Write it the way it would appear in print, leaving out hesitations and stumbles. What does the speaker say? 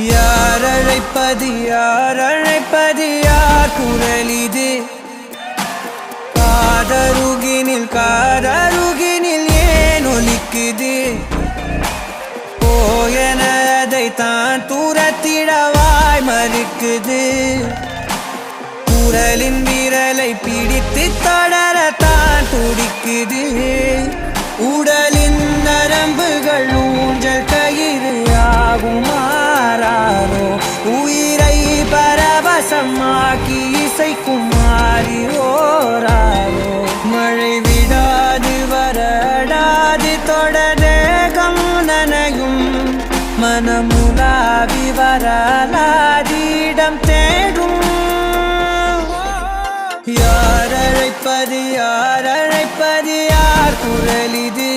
யார் அழைப்பது யார் அழைப்பது யார் குரல் இது காதருகினில் ஏன் ஒலிக்குது போயனதை தான் தூரத்திடவாய் மறுக்குது குரலின் விரலை பிடித்து தொடரத்தான் துடிக்குது உடலின் நரம்புகள் ஊஞ்சல் கயிறு ஆகும் மாறாரோ உயிரை பரவசமாக்கி இசைக்கும் மாறி ஓராரோ மழை விடாது வரடாது தொடரேகம் நனையும் மனமுலாவி வரலாதிடம் தேடும் யார் அழைப்பது யார் குரல் இது